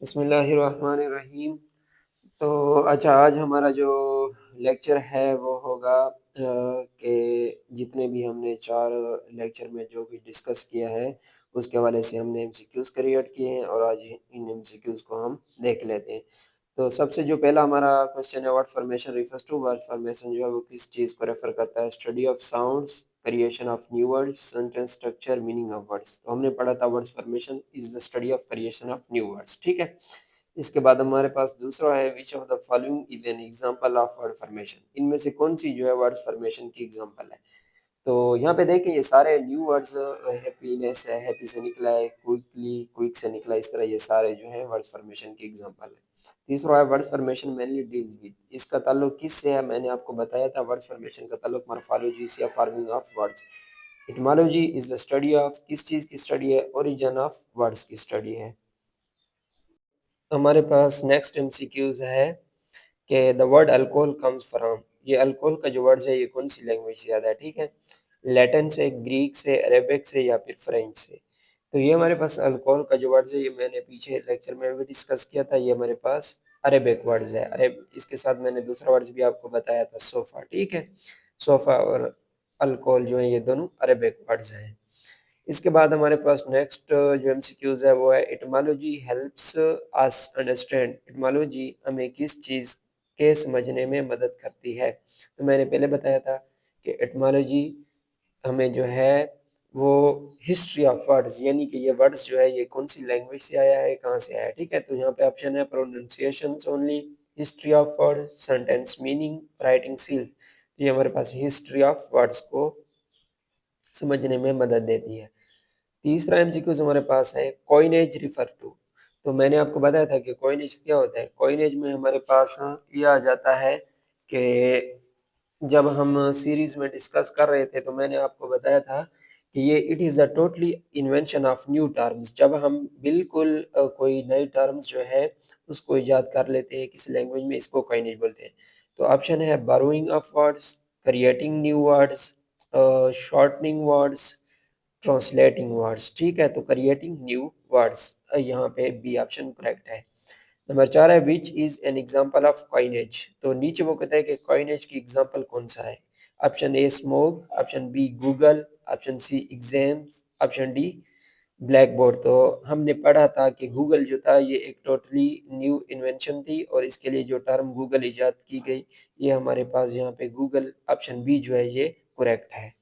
बिस्मिल्लाहिर्रहमानिर्रहीम। तो अच्छा, आज हमारा जो लेक्चर है वो होगा कि जितने भी हमने 4 लेक्चर में जो भी डिस्कस किया है उसके हवाले से हमने एमसीक्यूज़ क्रिएट किए हैं और आज इन एमसीक्यूज़ को हम देख लेते हैं। तो सबसे जो पहला हमारा क्वेश्चन है, word formation refers to, word formation जो है वो किस चीज़ को रेफर करता है? Study of sounds, creation of new words, sentence structure, meaning of words. तो हमने पढ़ा था words formation is the study of creation of new words, ठीक है। इसके बाद हमारे पास दूसरा है, which of the following is an example of word formation. इनमें से कौन सी जो है वर्ड्स फॉर्मेशन की एग्जांपल है? तो यहाँ पे देखें ये सारे न्यू वर्ड्स, हैप्पीनेस है, हैप्पी से निकला है, क्विकली क्विक से निकला, इस तरह ये सारे जो हैं वर्ड्स फॉर्मेशन की एग्जांपल है। तीसरा है, words formation mainly deal with, इसका ताल्लुक किससे है? मैंने आपको बताया था वर्ड्स फॉर्मेशन का ताल्लुक मॉर्फोलॉजी से या forming of words. Etymology is the study of, किस चीज़ की स्टडी है? ओरिजिन ऑफ वर्ड्स की स्टडी है। हमारे पास नेक्स्ट एमसीक्यूज है कि the word alcohol comes from, ये अल्कोहल का जो वर्ड है ये कौन सी लैंग्वेज से आता है? ठीक है, लैटिन से, ग्रीक से, अरेबिक से या फिर फ्रेंच से। तो ये हमारे पास अल्कोहल का जो वर्ड है ये मैंने पीछे लेक्चर में भी डिस्कस किया था, ये हमारे पास अरेबिक वर्ड्स है। अरेब इसके साथ मैंने दूसरा वर्ड्स भी आपको बताया था, सोफा, ठीक है। सोफा और अल्कोहल जो है ये दोनों अरेबिक वर्ड्स हैं। इसके बाद हमारे पास नेक्स्ट जो एमसीक्यूज है वो है, etymology helps us understand, etymology हमें किस चीज़ के समझने में मदद करती है? तो मैंने पहले बताया था कि एटिमोलॉजी हमें जो है वो हिस्ट्री ऑफ वर्ड्स, यानी कि ये वर्ड्स जो है ये कौन सी लैंग्वेज से आया है, कहाँ से आया है, ठीक है। तो यहाँ पे ऑप्शन है pronunciations only, history of word, sentence meaning, writing skill. ये हमारे पास हिस्ट्री ऑफ वर्ड्स को समझने में मदद देती है। तीसरा एमसीक्यूज हमारे पास है, कॉइनेज रिफर टू। तो मैंने आपको बताया था कि कॉइनेज क्या होता है। कॉइनेज में हमारे पास ये आ जाता है कि जब हम सीरीज में डिस्कस कर रहे थे तो मैंने आपको बताया था कि ये it is the totally invention of new terms, जब हम बिल्कुल कोई नई टर्म्स जो है उसको इजाद कर लेते हैं किसी लैंग्वेज में, इसको कॉइनेज बोलते हैं। तो ऑप्शन है borrowing of words, creating new words, shortening words, translating words, ठीक है। तो क्रिएटिंग न्यू वर्ड्स, यहाँ पे बी ऑप्शन करेक्ट है। नंबर 4 है, which is an example of coinage. तो नीचे वो कहता है कि कॉइनेज की एग्जांपल कौन सा है? Option A smoke, option B Google, option C exams, option D black board. तो हमने पढ़ा था कि गूगल जो था ये एक टोटली न्यू इन्वेंशन थी और इसके लिए जो टर्म गूगल इजाद की गई, ये हमारे पास यहाँ पे गूगल, ऑप्शन बी जो है ये करेक्ट है।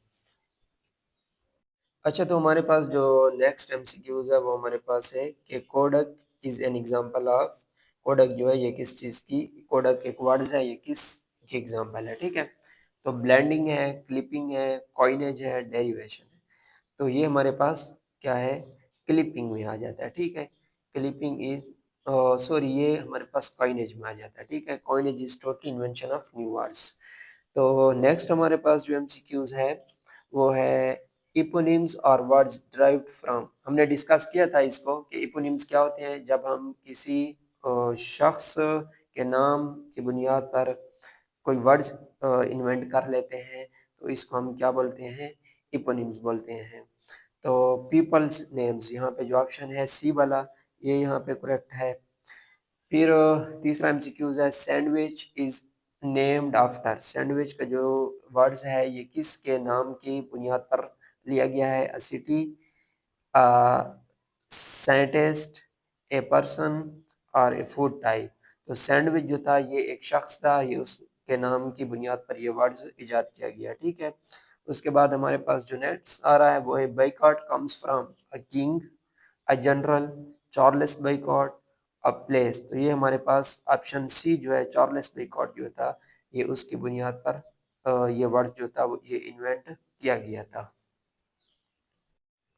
अच्छा, तो हमारे पास जो नेक्स्ट एमसीक्यूज है वो हमारे पास है कि Kodak is an example of, Kodak जो है ये किस चीज़ की, कोडक एक वर्ड्स है, ये किस की एग्जांपल है, ठीक है। तो ब्लेंडिंग है, क्लिपिंग है, कॉइनेज है, डेरिवेशन है। तो ये हमारे पास क्या है, क्लिपिंग में आ जाता है, ठीक है। क्लिपिंग इज, सॉरी, ये हमारे पास कॉइनेज में आ जाता है, ठीक है। Coinage is total invention of new words. तो नेक्स्ट हमारे पास जो एमसीक्यूज है वो है, इपोनिम्स और वर्ड्स डिराइव्ड फ्रॉम। हमने डिस्कस किया था इसको कि इपोनिम्स क्या होते हैं, जब हम किसी शख्स के नाम की बुनियाद पर कोई वर्ड्स इन्वेंट कर लेते हैं तो इसको हम क्या बोलते हैं? इपोनिम्स बोलते हैं। तो पीपल्स नेम्स, यहाँ पे जो ऑप्शन है सी वाला, ये यहाँ पे करेक्ट है। फिर तीसरा एमसीक्यूज है, sandwich is named after, sandwich का जो वर्ड्स है ये किसके नाम की बुनियाद पर लिया गया है? अ सिटी, साइंटिस्ट, ए पर्सन और ए फूड टाइप। तो सैंडविच जो था ये एक शख्स था, ये उसके नाम की बुनियाद पर ये वर्ड्स इजाद किया गया, ठीक है। उसके बाद हमारे पास जो नेक्स्ट आ रहा है वो है, boycott comes from a king, a general, Charles boycott, a place. तो ये हमारे पास ऑप्शन सी जो है, चार्ल्स बाइकॉट जो था ये उसकी बुनियाद पर ये वर्ड जो था वो ये इन्वेंट किया गया था।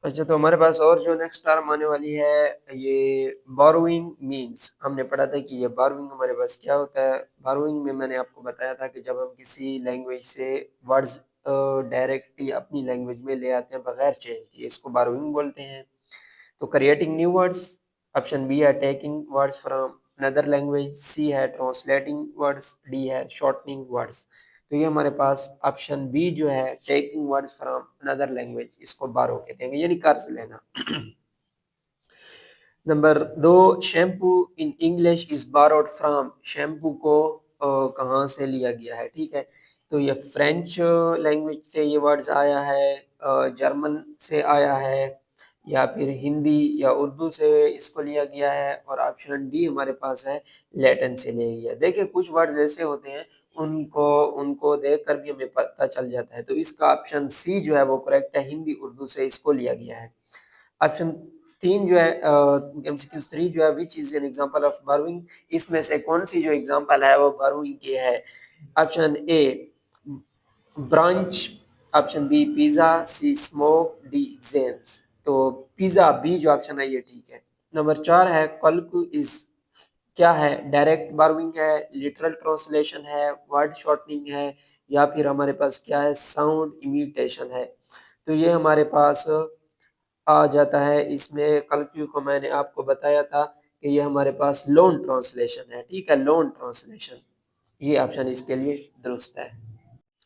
अच्छा, तो हमारे पास और जो नेक्स्ट टर्म आने वाली है, ये बोरोइंग मीन्स। हमने पढ़ा था कि ये बोरोइंग हमारे पास क्या होता है। बोरोइंग में मैंने आपको बताया था कि जब हम किसी लैंग्वेज से वर्ड्स डायरेक्टली अपनी लैंग्वेज में ले आते हैं बगैर चेंज किए, इसको बोरोइंग बोलते हैं। तो creating new words, option B है taking words from another language, C है ट्रांसलेटिंग वर्ड्स, डी है शॉर्टनिंग वर्ड्स। तो ये हमारे पास ऑप्शन बी जो है, taking words from another language, इसको बारो कहते हैं, यानी कर्ज लेना। Number 2, shampoo in English is borrowed from. Shampoo को कहाँ से लिया गया है, ठीक है। तो ये फ्रेंच लैंग्वेज से ये वर्ड्स आया है, जर्मन से आया है, या फिर हिंदी या उर्दू से इसको लिया गया है, और ऑप्शन डी हमारे पास है लैटिन से लिया गया। देखिए कुछ वर्ड्स ऐसे होते हैं उनको उनको देखकर भी हमें पता चल जाता है। तो इसका ऑप्शन सी जो है वो करेक्ट है, हिंदी उर्दू से इसको लिया गया है। ऑप्शन 3 जो है एमसीक्यू 3 जो है which is an example of burrowing, इसमें से कौन सी जो एग्जांपल है वो बारोइंग की है। Option A branch, option B pizza, C smoke, D exams. तो पिज्जा बी जो ऑप्शन है ये ठीक है। नंबर 4 है कल्कु इज क्या है, डायरेक्ट बारोइंग है, लिटरल ट्रांसलेशन है, वर्ड शॉर्टनिंग है, या फिर हमारे पास क्या है साउंड इमिटेशन है। तो ये हमारे पास आ जाता है। इसमें कल क्यों को मैंने आपको बताया था कि ये हमारे पास लोन ट्रांसलेशन है, ठीक है, लोन ट्रांसलेशन, ये ऑप्शन इसके लिए दुरुस्त है।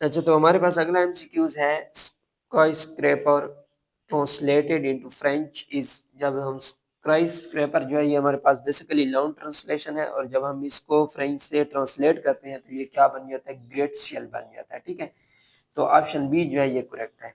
अच्छा, तो हमारे पास अगला एमसीक्यूज है sky scraper translated into French is. जब हम स्काई स्क्रैपर जो है ये हमारे पास बेसिकली लोन ट्रांसलेशन है, और जब हम इसको फ्रेंच से ट्रांसलेट करते हैं तो ये क्या बन जाता है, ग्रेट शेल बन जाता है, ठीक है। तो ऑप्शन बी जो है ये करेक्ट है।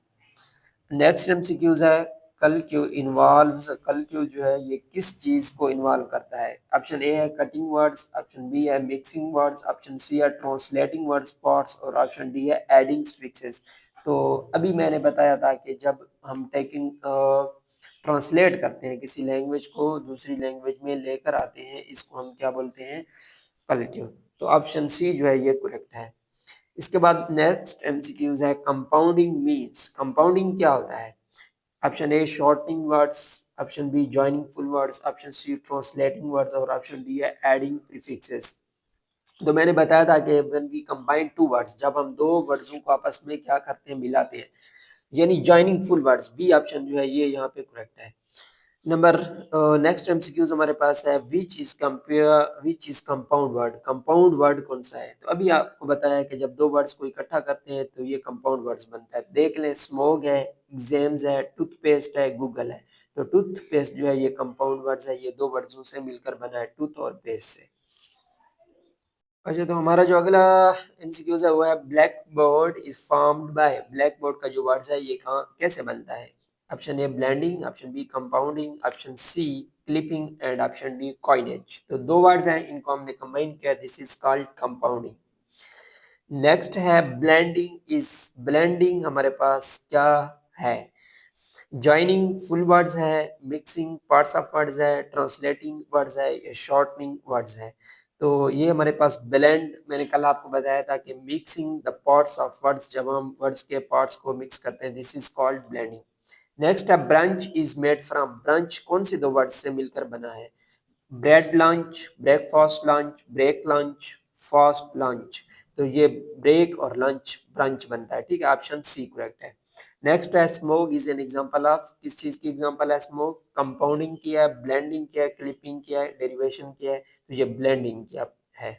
नेक्स्ट एमसीक्यूज है कल क्यू इन्वॉल्व्स। कल क्यू जो है ये किस चीज को इन्वॉल्व करता है। ऑप्शन ए है कटिंग वर्ड्स, ऑप्शन बी है मिक्सिंग वर्ड्स, ऑप्शन सी है ट्रांसलेटिंग वर्ड्स पार्ट्स, और ऑप्शन डी है एडिंग स्विक्सेस। तो अभी मैंने बताया था कि जब हम टेकिंग ट्रांसलेट करते हैं किसी लैंग्वेज को दूसरी लैंग्वेज में लेकर आते हैं, इसको हम क्या बोलते हैं, कल क्यू। तो ऑप्शन सी जो है ये करेक्ट है। इसके बाद नेक्स्ट एमसीक्यूज है कंपाउंडिंग मीन्स। कंपाउंडिंग क्या होता है। Option A shortening words, option B joining full words, option C translating words, और ऑप्शन डी है एडिंग प्रीफिक्सेस। तो मैंने बताया था कि when we combine two words, जब हम दो वर्ड्सों को आपस में क्या करते हैं, मिलाते हैं, यानी joining full words. B option जो है ये यहाँ पे करेक्ट है। नंबर नेक्स्ट एमसीक्यूज हमारे पास है which is compound word. Compound word कौन सा है। तो अभी आपको बताया कि जब दो वर्ड्स को इकट्ठा करते हैं तो ये कंपाउंड वर्ड्स बनता है। देख लें स्मोग है, एग्जाम्स है, टूथपेस्ट है, गूगल है। तो टूथपेस्ट जो है ये कंपाउंड वर्ड्स है, ये दो वर्ड्सों से मिलकर बना है, टूथ और पेस्ट से। अच्छा, तो हमारा जो अगला एमसीक्यूज है वो है black board is formed by. Black board का जो वर्ड्स है ये कहाँ कैसे बनता है। Option A blending, option B compounding, option C clipping, and option D coinage. तो दो वर्ड्स हैं इनको हमने कंबाइन किया, this is called compounding. Next है ब्लेंडिंग इज। ब्लेंडिंग हमारे पास क्या है, जॉइनिंग फुल वर्ड्स है, मिक्सिंग पार्ट्स ऑफ वर्ड्स है, ट्रांसलेटिंग वर्ड्स है, या शॉर्टनिंग वर्ड्स है। तो ये हमारे पास ब्लेंड, मैंने कल आपको बताया था कि mixing the parts of words, जब हम वर्ड्स के पार्ट्स को मिक्स करते हैं, this is called blending. Next है branch is made from. Branch कौन से दो वर्ड से मिलकर बना है, bread lunch, breakfast lunch, break lunch, fast lunch. तो ये ब्रेक और लंच ब्रांच बनता है, ठीक है, ऑप्शन सी करेक्ट है। नेक्स्ट है smoke is an example of. किस चीज की एग्जांपल है स्मोक, कंपाउंडिंग किया है, ब्लेंडिंग किया है, क्लिपिंग किया है, डेरिवेशन किया है, तो ये ब्लेंडिंग किया है।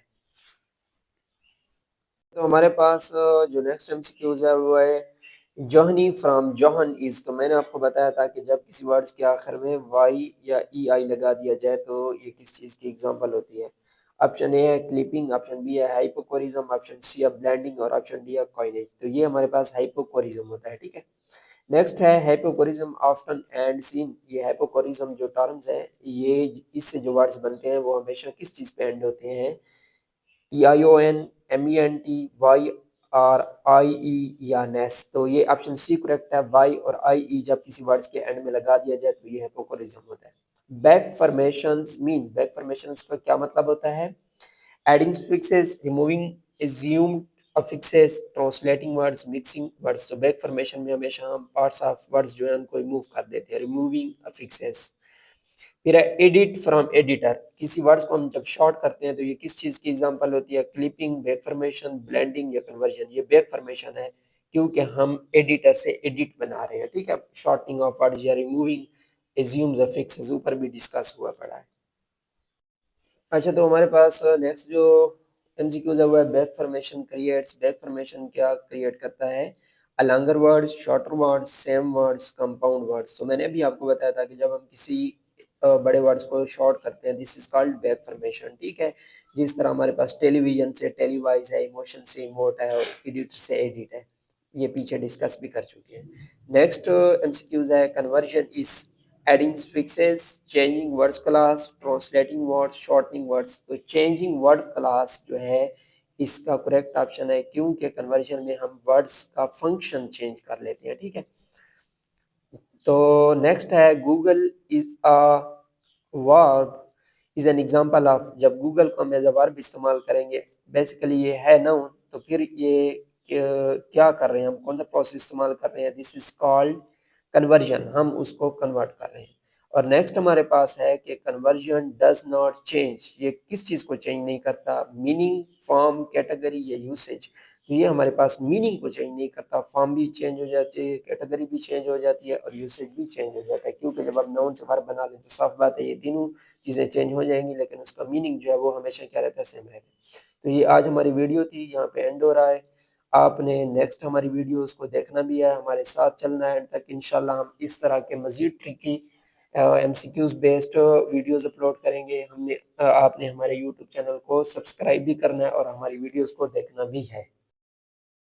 तो हमारे पास जो नेक्स्ट एमसीक्यूज है वो है जोहनी फ्रॉम जोहन इज। तो मैंने आपको बताया था कि जब किसी वर्ड्स के आखिर में वाई या ई आई लगा दिया जाए तो ये किस चीज़ की एग्जांपल होती है। ऑप्शन ए है क्लिपिंग, ऑप्शन बी है हाइपोकोरिज्म, ऑप्शन सी है ब्लेंडिंग, और ऑप्शन डी है कॉइनेज। तो ये हमारे पास हाइपोकोरिज्म होता है, ठीक है। नेक्स्ट है हाइपोकोरिज्म ऑफ्टन एंड सीन। ये हाइपोकोरिज्म जो टर्म्स है ये इससे जो वर्ड्स बनते हैं वो हमेशा किस चीज़ पे एंड होते हैं, EION, MENT, वाई और IE या नेस। तो ये ऑप्शन सी करेक्ट है, वाई और IE जब किसी वर्ड्स के एंड में लगा दिया जाए तो ये हाइपोकोरिज्म होता है। Back formations means, back formations का क्या मतलब होता है, adding suffixes, removing assumed affixes, translating words, mixing words. तो बैक फॉर्मेशन में हमेशा हम पार्ट्स ऑफ वर्ड्स जो है उनको रिमूव कर देते हैं, रिमूविंग affixes। फिर है एडिट फ्रॉम एडिटर। किसी वर्ड्स को हम जब शॉर्ट करते हैं तो ये किस चीज की एग्जांपल होती है, क्लिपिंग, बैक फॉर्मेशन, ब्लेंडिंग या कन्वर्जन। ये बैक फॉर्मेशन है क्योंकि हम एडिटर से एडिट बना रहे हैं, ठीक है, शॉर्टनिंग ऑफ वर्ड्स या रिमूविंग एज्यूम्स अफिक्सेस ऊपर भी डिस्कस हुआ पड़ा है। अच्छा, तो हमारे पास नेक्स्ट जो एमसीक्यूज है वो है back formation creates. Back formation क्या क्रिएट करता है, a longer words, shorter words, same words, compound words. तो मैंने अभी आपको बताया था कि जब हम किसी बड़े वर्ड्स को शॉर्ट करते हैं, this is called back formation, ठीक है। जिस तरह हमारे पास टेलीविजन से टेलीवाइज है, इमोशन से इमोट है और एडिट से एडिट है, ये पीछे डिस्कस भी कर चुके हैं। नेक्स्ट एमसीक्यूज है, conversion is adding fixes, changing words class, translating words, shortening words. तो चेंजिंग वर्ड क्लास जो है इसका करेक्ट ऑप्शन है, क्योंकि कन्वर्जन में हम वर्ड्स का फंक्शन चेंज कर लेते हैं, ठीक है। तो नेक्स्ट है, Google is a verb is an example of. जब गूगल को हम एज अ वर्ब इस्तेमाल करेंगे, बेसिकली ये है नाउन, तो फिर ये क्या कर रहे हैं हम, कौन सा प्रोसेस इस्तेमाल कर रहे हैं, दिस इज कॉल्ड कन्वर्जन, हम उसको कन्वर्ट कर रहे हैं। और नेक्स्ट हमारे पास है कि कन्वर्जन डज नॉट चेंज, ये किस चीज़ को चेंज नहीं करता, मीनिंग, फॉर्म, कैटेगरी या यूसेज। तो ये हमारे पास मीनिंग को चेंज नहीं करता, फॉर्म भी चेंज हो जाती है, कैटेगरी भी चेंज हो जाती है और यूसेज भी चेंज हो जाता है, क्योंकि जब आप नाउन से वर्ब बना लें तो साफ बात है ये तीनों चीज़ें चेंज हो जाएंगी, लेकिन उसका मीनिंग जो है वो हमेशा क्या रहता है, सेम रहता है। तो ये आज हमारी वीडियो थी, यहाँ पे एंड हो रहा है। आपने नेक्स्ट हमारी वीडियोस को देखना भी है, हमारे साथ चलना है एंड तक, इंशाल्लाह हम इस तरह के मज़ीद tricky MCQs based videos upload करेंगे। हमने आपने हमारे यूट्यूब चैनल को सब्सक्राइब भी करना है और हमारी वीडियोस को देखना भी है।